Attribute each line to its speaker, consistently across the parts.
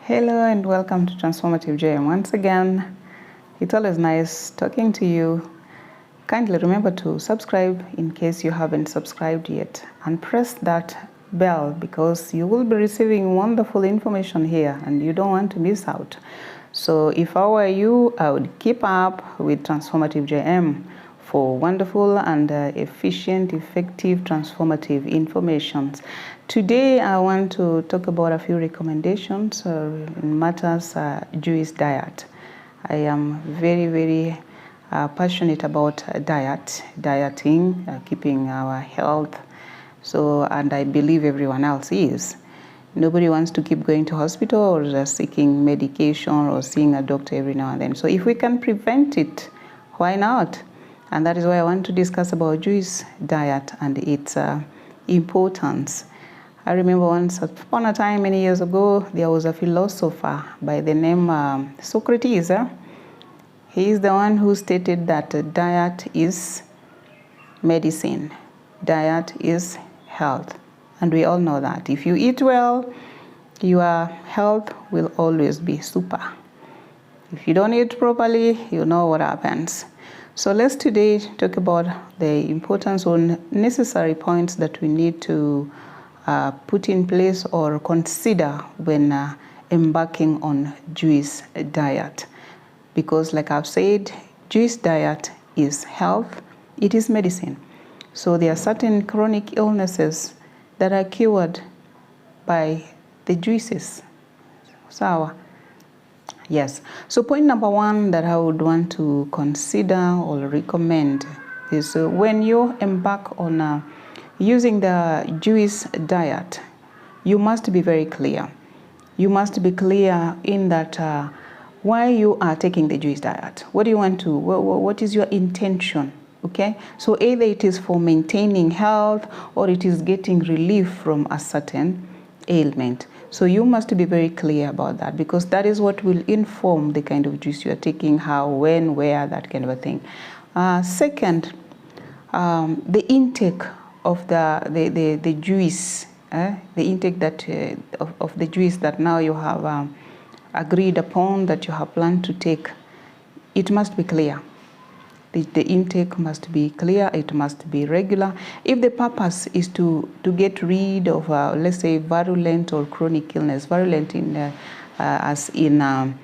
Speaker 1: Hello and welcome to Transformative-JM. Once again, it's always nice talking to you. Kindly remember to subscribe in case you haven't subscribed yet, and press that bell because you will be receiving wonderful information here and you don't want to miss out. So if I were you, I would keep up with Transformative-JM for wonderful and efficient, effective, transformative informations. Today, I want to talk about a few recommendations in matters Jewish diet. I am very passionate about dieting, keeping our health. So, and I believe everyone else is. Nobody wants to keep going to hospital or just seeking medication or seeing a doctor every now and then. So if we can prevent it, why not? And that is why I want to discuss about Jewish diet and its importance. I remember once upon a time, many years ago, there was a philosopher by the name Socrates. He is the one who stated that diet is medicine. Diet is health. And we all know that. If you eat well, your health will always be super. If you don't eat properly, you know what happens. So let's today talk about the importance or necessary points that we need to put in place or consider when embarking on Jewish diet. Because like I've said, Jewish diet is health, it is medicine. So there are certain chronic illnesses that are cured by the juices. Sour. Yes. So point number one that I would want to consider or recommend is when you embark on using the Jewish diet, you must be very clear. You must be clear in that why you are taking the Jewish diet. What do you want to, what is your intention? Okay, so either it is for maintaining health or it is getting relief from a certain ailment. So you must be very clear about that because that is what will inform the kind of juice you are taking, how, when, where, that kind of a thing. Second, the intake of the juice, the intake that of the juice that now you have agreed upon, that you have planned to take, it must be clear. The intake must be clear, it must be regular. If the purpose is to get rid of, let's say, virulent or chronic illness, virulent in, as in the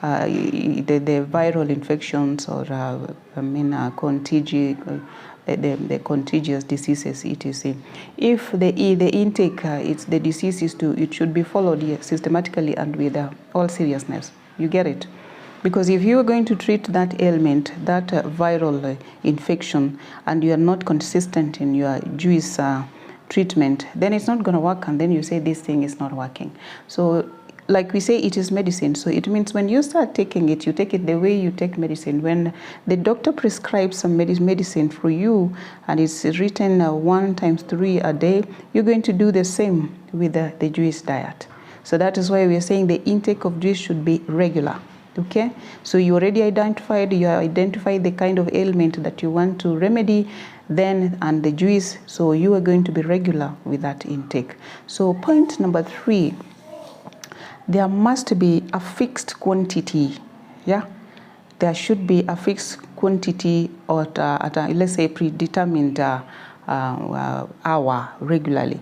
Speaker 1: viral infections or, the contagious diseases, etc. If the intake, it's the disease is to, it should be followed systematically and with all seriousness. You get it? Because if you are going to treat that ailment, that viral infection, and you are not consistent in your Jewish treatment, then it's not going to work, and then you say this thing is not working. So like we say, it is medicine. So it means when you start taking it, you take it the way you take medicine. When the doctor prescribes some medicine for you, and it's written 1 times 3 a day, you're going to do the same with the Jewish diet. So that is why we are saying the intake of Jewish should be regular. Okay, so you already identified the kind of ailment that you want to remedy, then and the juice, so you are going to be regular with that intake. So point number 3, there must be a fixed quantity. Yeah, there should be a fixed quantity at a, let's say, predetermined hour regularly.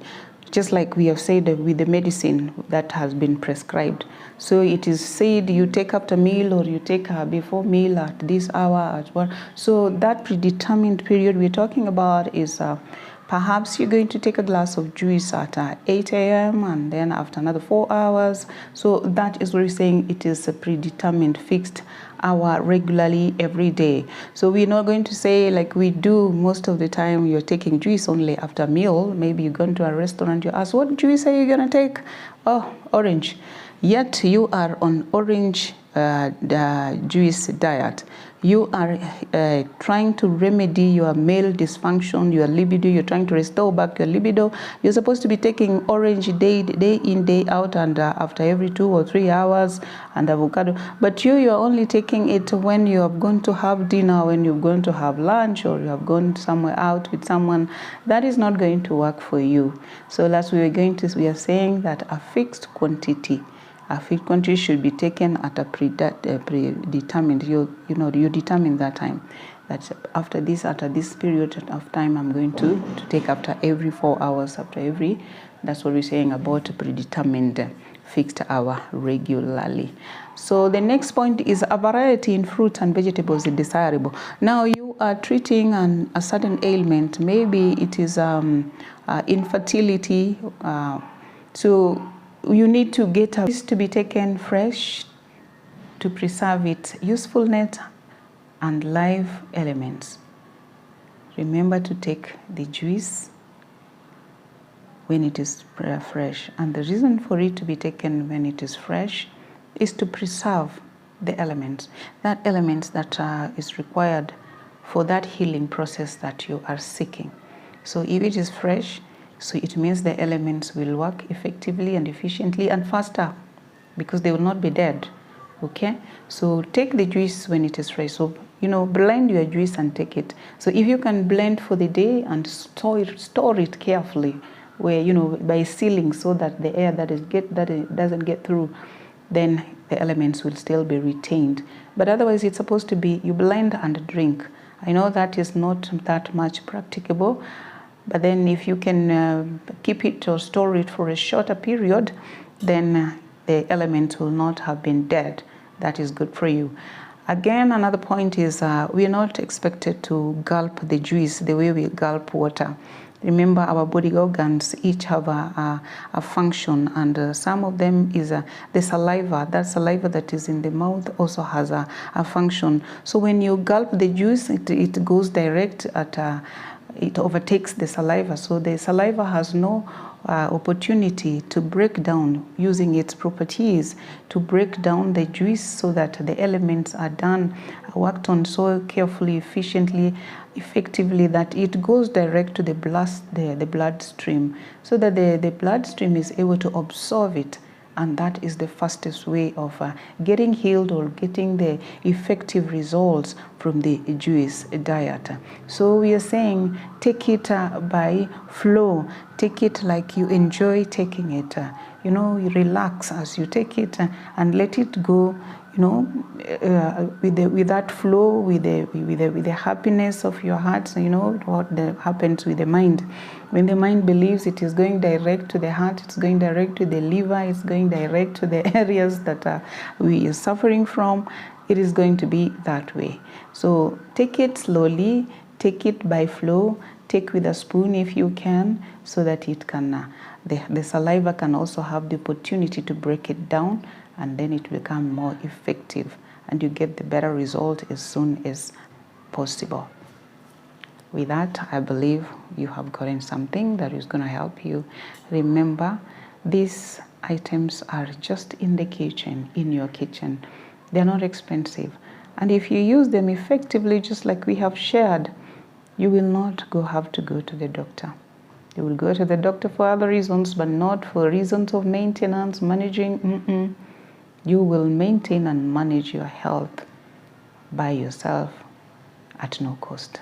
Speaker 1: Just like we have said with the medicine that has been prescribed. So it is said you take after meal or you take before meal at this hour, at what. So that predetermined period we're talking about is perhaps you're going to take a glass of juice at 8 a.m. and then after another 4 hours. So that is what we're saying, it is a predetermined fixed hour regularly every day. So we're not going to say like we do most of the time, you're taking juice only after meal. Maybe you're going to a restaurant, you ask, what juice are you going to take? Oh, orange. Yet you are on orange juice diet. You are trying to remedy your male dysfunction, your libido. You're trying to restore back your libido. You're supposed to be taking orange day in, day out, and after every 2 or 3 hours, and avocado. But you're only taking it when you have gone to have dinner, when you're going to have lunch, or you have gone somewhere out with someone. That is not going to work for you. So that's we are saying that a fixed quantity frequently should be taken at a predetermined. You determine that time. That after this period of time, I'm going to take after every 4 hours, after every. That's what we're saying about predetermined fixed hour regularly. So the next point is a variety in fruit and vegetables is desirable. Now you are treating a certain ailment. Maybe it is infertility. So you need to get this to be taken fresh to preserve its usefulness and live elements. Remember to take the juice when it is fresh, and the reason for it to be taken when it is fresh is to preserve the elements, that is required for that healing process that you are seeking. So if it is fresh, so it means the elements will work effectively and efficiently and faster, because they will not be dead. Okay, so take the juice when it is fresh. So blend your juice and take it. So if you can blend for the day and store it carefully, where by sealing, so that the air that it doesn't get through, then the elements will still be retained. But otherwise, it's supposed to be you blend and drink. I know that is not that much practicable, but then if you can keep it or store it for a shorter period, then the elements will not have been dead. That is good for you. Again, another point is we are not expected to gulp the juice the way we gulp water. Remember, our body organs each have a function, and some of them is the saliva. That saliva that is in the mouth also has a function. So when you gulp the juice, it goes direct it overtakes the saliva. So the saliva has no opportunity to break down, using its properties to break down the juice, so that the elements are worked on so carefully, efficiently, effectively, that it goes direct to the bloodstream, so that the bloodstream is able to absorb it. And that is the fastest way of getting healed or getting the effective results from the juice diet. So we are saying take it by flow. Take it like you enjoy taking it. You relax as you take it and let it go. With that flow, with the happiness of your heart. So what happens with the mind. When the mind believes it is going direct to the heart, it's going direct to the liver, it's going direct to the areas that we are suffering from, it is going to be that way. So take it slowly, take it by flow, take with a spoon if you can, so that it can, the saliva can also have the opportunity to break it down, and then it will become more effective, and you get the better result as soon as possible. With that, I believe you have gotten something that is going to help you. Remember, these items are just in the kitchen, in your kitchen. They're not expensive. And if you use them effectively, just like we have shared, you will not have to go to the doctor. You will go to the doctor for other reasons, but not for reasons of maintenance, managing. You will maintain and manage your health by yourself at no cost.